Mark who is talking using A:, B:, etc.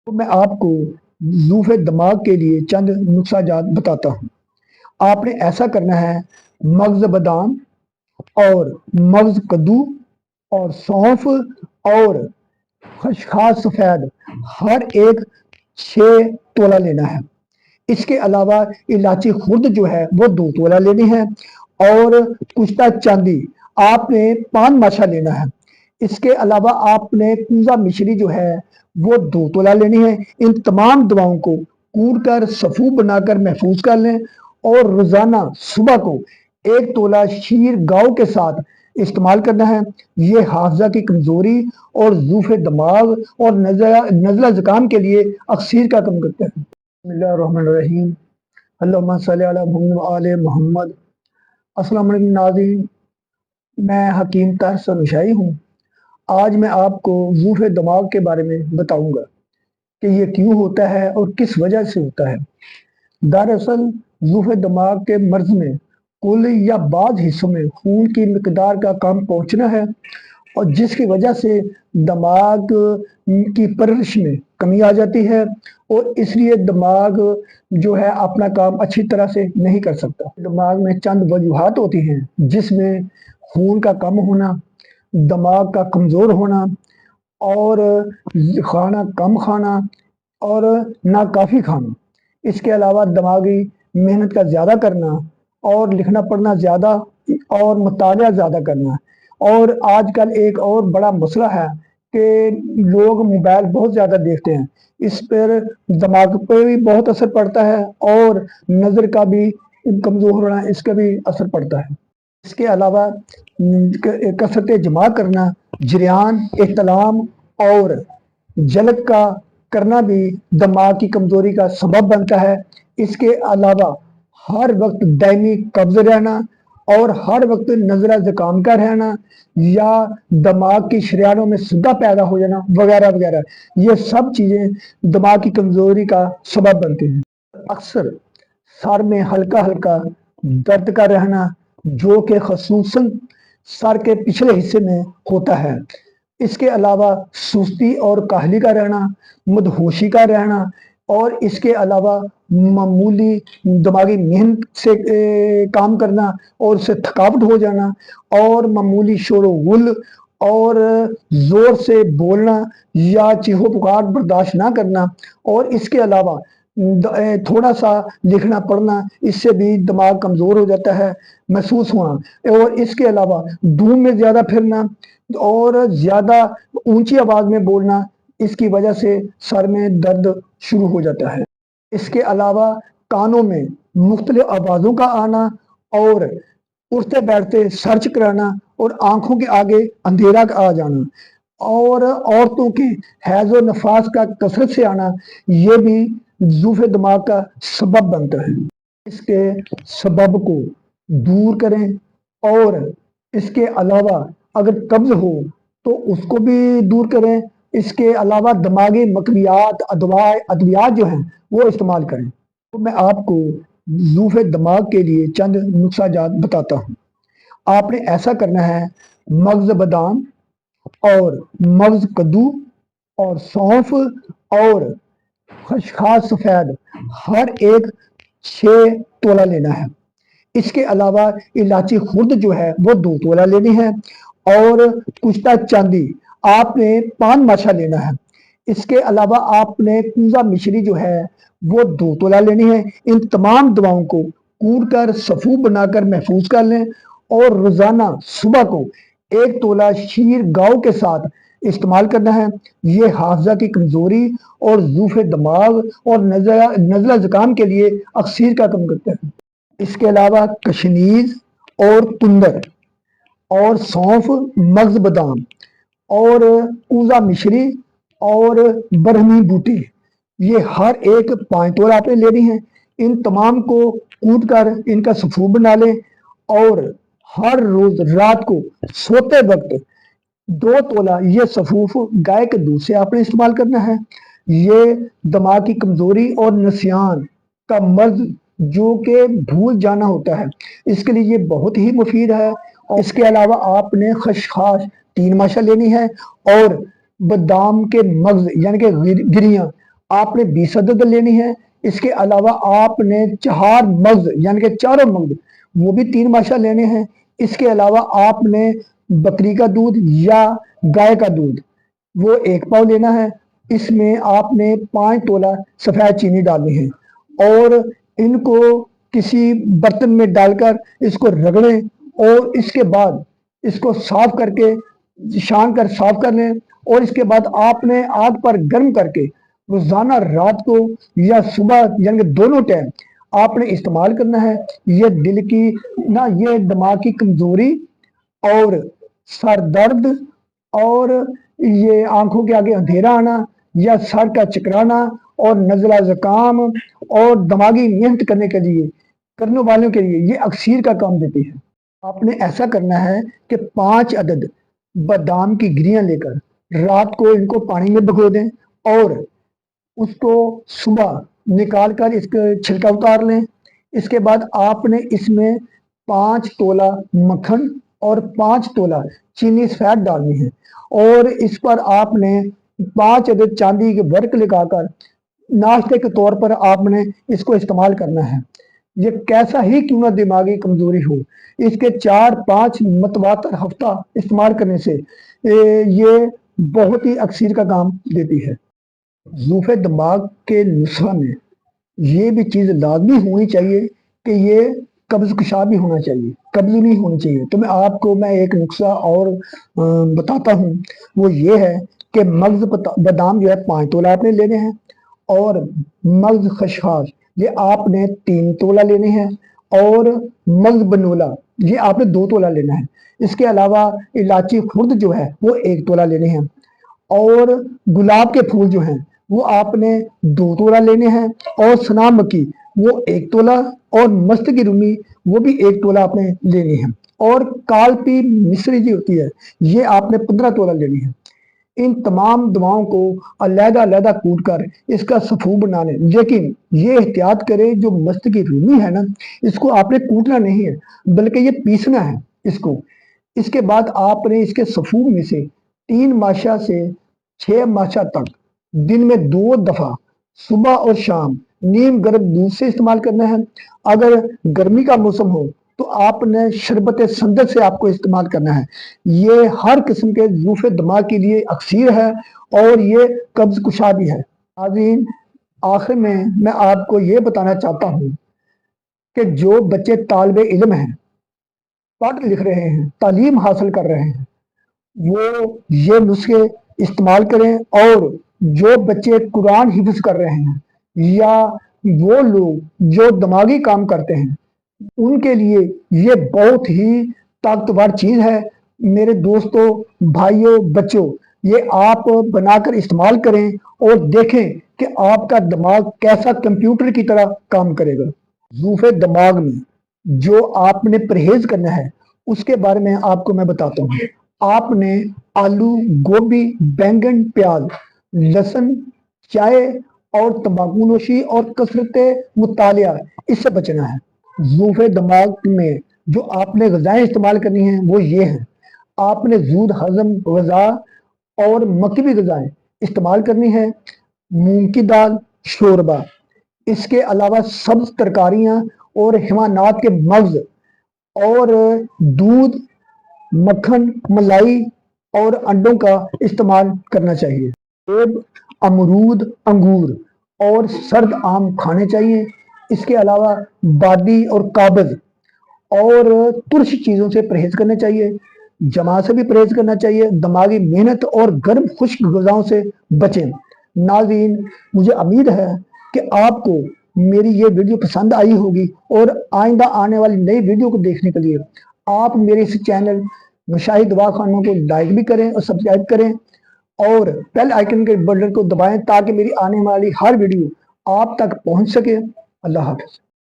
A: تو میں آپ کو ضعف دماغ کے لیے چند نسخہ جات بتاتا ہوں۔ آپ نے ایسا کرنا ہے، مغز بادام اور مغز کدو اور سونف اور خشخاش سفید ہر ایک 6 تولہ لینا ہے۔ اس کے علاوہ الائچی خرد جو ہے وہ 2 تولہ لینی ہے، اور کشتہ چاندی آپ نے 5 ماشا لینا ہے۔ اس کے علاوہ آپ نے کوزہ مشری جو ہے وہ 2 تولہ لینی ہے۔ ان تمام دواؤں کو کوٹ کر صفو بنا کر محفوظ کر لیں، اور روزانہ صبح کو 1 تولہ شیر گاؤ کے ساتھ استعمال کرنا ہے۔ یہ حافظہ کی کمزوری اور ضعف دماغ اور نزلہ زکام کے لیے اکسیر کا کم کرتے ہیں۔ بسم اللہ الرحمن الرحیم، اللہم صلی علی محمد و آل محمد۔ السلام علیکم ناظرین، میں حکیم طاہر سنوشائی ہوں۔ آج میں آپ کو ضعف دماغ کے بارے میں بتاؤں گا کہ یہ کیوں ہوتا ہے اور کس وجہ سے ہوتا ہے۔ دراصل ضعف دماغ کے مرض میں کل یا بعض حصوں میں خون کی مقدار کا کم پہنچنا ہے، اور جس کی وجہ سے دماغ کی پرورش میں کمی آ جاتی ہے، اور اس لیے دماغ جو ہے اپنا کام اچھی طرح سے نہیں کر سکتا۔ دماغ میں چند وجوہات ہوتی ہیں، جس میں خون کا کم ہونا، دماغ کا کمزور ہونا، اور کھانا کم کھانا اور ناکافی کھانا۔ اس کے علاوہ دماغی محنت کا زیادہ کرنا، اور لکھنا پڑھنا زیادہ اور مطالعہ زیادہ کرنا۔ اور آج کل ایک اور بڑا مسئلہ ہے کہ لوگ موبائل بہت زیادہ دیکھتے ہیں، اس پر دماغ پہ بھی بہت اثر پڑتا ہے، اور نظر کا بھی کمزور ہونا اس کا بھی اثر پڑتا ہے۔ اس کے علاوہ کثرت جمع کرنا، جریان، احتلام اور جلد کا کرنا بھی دماغ کی کمزوری کا سبب بنتا ہے۔ اس کے علاوہ ہر وقت دائمی قبض رہنا، اور ہر وقت نزلہ زکام کا رہنا، یا دماغ کی شریانوں میں صدہ پیدا ہو جانا وغیرہ وغیرہ، یہ سب چیزیں دماغ کی کمزوری کا سبب بنتی ہیں۔ اکثر سر میں ہلکا ہلکا درد کا رہنا، جو کہ خصوصاً سر کے پچھلے حصے میں ہوتا ہے۔ اس کے علاوہ سستی اور کاہلی کا رہنا، مدہوشی کا رہنا، اور اس کے علاوہ معمولی دماغی محنت سے کام کرنا اور اس سے تھکاوٹ ہو جانا، اور معمولی شور و غل اور زور سے بولنا یا چیخو پکار برداشت نہ کرنا، اور اس کے علاوہ تھوڑا سا لکھنا پڑھنا، اس سے بھی دماغ کمزور ہو جاتا ہے محسوس ہونا۔ اور اس کے علاوہ دھوم میں زیادہ پھرنا اور زیادہ اونچی آواز میں بولنا، اس کی وجہ سے سر میں درد شروع ہو جاتا ہے۔ اس کے علاوہ کانوں میں مختلف آوازوں کا آنا، اور اٹھتے بیٹھتے سر چکرانا، اور آنکھوں کے آگے اندھیرا آ جانا، اور عورتوں کے حیض و نفاس کا کثرت سے آنا، یہ بھی ضعف دماغ کا سبب بنتا ہے۔ اس کے سبب کو دور کریں، اور اس کے علاوہ اگر قبض ہو تو اس کو بھی دور کریں۔ اس کے علاوہ دماغی مکریات ادویات جو ہیں وہ استعمال کریں۔ تو میں آپ کو ضعف دماغ کے لیے چند نسخہ جات بتاتا ہوں۔ آپ نے ایسا کرنا ہے، مغز بادام اور مغز کدو اور سونف اور خشخاش سفید ہر ایک 6 تولہ لینا ہے۔ اس کے علاوہ الائچی خرد جو ہے وہ 2 تولہ لینی ہے، اور کشتہ چاندی آپ نے 5 ماشا لینا ہے۔ اس کے علاوہ آپ نے کوزہ مشری جو ہے وہ 2 تولہ لینی ہے۔ ان تمام دواؤں کو کوٹ کر صفو بنا کر محفوظ کر لیں، اور روزانہ صبح کو 1 تولہ شیر گاؤ کے ساتھ استعمال کرنا ہے۔ یہ حافظہ کی کمزوری اور ضعف دماغ اور نزلہ زکام کے لیے اکسیر کا کم کرتا ہے۔ اس کے علاوہ کشنیز اور تندر اور سونف، مغز بادام اور کوزہ مشری اور برہمی بوٹی، یہ ہر ایک 5 تولہ آپ نے لینی ہے۔ ان تمام کو کوٹ کر ان کا صفو بنا لیں، اور ہر روز رات کو سوتے وقت 2 تولہ یہ صفوف گائے کے دودھ سے آپ نے استعمال کرنا ہے۔ یہ دماغ کی کمزوری اور نسیان کا مرض جو کہ بھول جانا ہوتا ہے، اس کے لیے یہ بہت ہی مفید ہے۔ اس کے علاوہ آپ نے خشخاش 3 ماشا لینی ہے، اور بادام کے مغز یعنی کہ گریاں आपने 20 अदद लेनी है। इसके अलावा आपने 4 मग्ज यानी कि चारों मग्ज वो भी 3 माशा लेने हैं। इसके अलावा आपने बकरी का दूध या गाय का दूध वो 1 पाव लेना है। इसमें आपने 5 तोला सफ़ेद चीनी डालनी है और इनको किसी बर्तन में डालकर इसको रगड़ें और इसके बाद इसको साफ करके छान कर साफ कर लें। और इसके बाद आपने आग पर गर्म करके रोजाना रात को या सुबह यानी कि दोनों टाइम आपने इस्तेमाल करना है। ये दिल की ना ये दिमाग की कमजोरी और सर दर्द और ये आंखों के आगे अंधेरा आना या सर का चकराना और नज़ला ज़ुकाम और दिमागी मेहनत करने वालों के लिए ये अक्सीर का काम देती है। आपने ऐसा करना है कि 5 अदद बादाम की गिरियां लेकर रात को इनको पानी में भिगो दें और उसको सुबह निकाल कर इसका छिलका उतार लें। इसके बाद आपने इसमें 5 तोला मक्खन और 5 तोला चीनी सफेद डालनी है और इस पर आपने 5 अदद चांदी के वर्क लगाकर नाश्ते के तौर पर आपने इसको इस्तेमाल करना है। ये कैसा ही क्यों ना दिमागी कमजोरी हो, इसके 4-5 मतवातर हफ्ता इस्तेमाल करने से ये बहुत ही अक्सीर का काम देती है। ज़ूफ़े दिमाग के नुस्खा में ये भी चीज़ लाजमी होनी चाहिए कि ये कब्ज़ कुशा भी होना चाहिए, कब्ज़ नहीं होनी चाहिए। तो मैं एक नुस्खा और बताता हूँ। वो ये है कि मग्ज़ बादाम जो है 5 तोला आपने लेने हैं और मग्ज़ खशखाश ये आपने 3 तोला लेने हैं और मग्ज़ बनोला ये आपने 2 तोला लेना है। इसके अलावा इलायची खुर्द जो है वो 1 तोला लेने हैं और गुलाब के फूल जो हैं वो आपने 2 तोला लेने हैं और सना मक्की वो 1 तोला और मस्त की रूमी वो भी 1 तोला आपने लेनी है और कालपी मिश्री जी होती है ये आपने 15 तोला लेनी है। इन तमाम दवाओं को अलग-अलग कूट कर इसका सफू बना लें, लेकिन ये एहतियात करें जो मस्त की रूमी है ना इसको आपने कूटना नहीं है बल्कि ये पीसना है इसको। इसके बाद आपने इसके सफू में से 3 माशा से 6 माशा तक दिन में 2 दफा सुबह और शाम नीम गर्म दूध से इस्तेमाल करना है। अगर गर्मी का मौसम हो तो आपने शरबत संदर से आपको इस्तेमाल करना है। ये हर किस्म के ज़ूफ़े दिमाग के लिए अक्सीर है और ये कब्ज़ कुशा भी है। नाज़रीन, आखिर में मैं आपको ये बताना चाहता हूँ कि जो बच्चे तालिबे इल्म हैं, पढ़ लिख रहे हैं, तालीम हासिल कर रहे हैं, वो ये नुस्खे इस्तेमाल करें और जो बच्चे कुरान हिफ्ज़ कर रहे हैं या वो लोग जो दिमागी काम करते हैं उनके लिए ये बहुत ही ताकतवर चीज़ है। मेरे दोस्तों, भाइयों, बच्चों, ये आप बनाकर इस्तेमाल करें और देखें कि आपका दिमाग कैसा कंप्यूटर की तरह काम करेगा। ज़ूफ़े दिमाग में जो आपने परहेज करना है उसके बारे में आपको मैं बताता हूँ। आपने आलू, गोभी, बैंगन, प्याज, लहसुन, चाय और तंबाकू नोशी और कसरत मुतालिया इससे बचना है। ज़ूफ़े दिमाग में जो आपने ग़िज़ाएँ इस्तेमाल करनी हैं वो ये हैं। आपने ज़ूद हज़म ग़िज़ा और मकवी ग़िज़ाएँ इस्तेमाल करनी है। मूंग की दाल, शोरबा, इसके अलावा सब्ज़ तरकारियाँ और हिमानात के मग्ज़ और दूध, मक्खन, मलाई और अंडों का इस्तेमाल करना चाहिए। सेब, अमरूद, अंगूर और सर्द आम खाने चाहिए। इसके अलावा बादी और काबज़ और तुर्श चीज़ों से परहेज करना चाहिए। जमा से भी परहेज करना चाहिए। दिमागी मेहनत और गर्म खुश्क ग़िज़ाओं से बचें। नाज़रीन, मुझे उम्मीद है कि आपको मेरी ये वीडियो पसंद आई होगी और आइंदा आने वाली नई वीडियो को देखने के लिए आप मेरे इस चैनल मशाहिद दवाखानों को लाइक भी करें और सब्सक्राइब करें और बेल आइकन के बटन को दबाएं ताकि मेरी आने वाली हर वीडियो आप तक पहुंच सके। अल्लाह हाफ़िज़।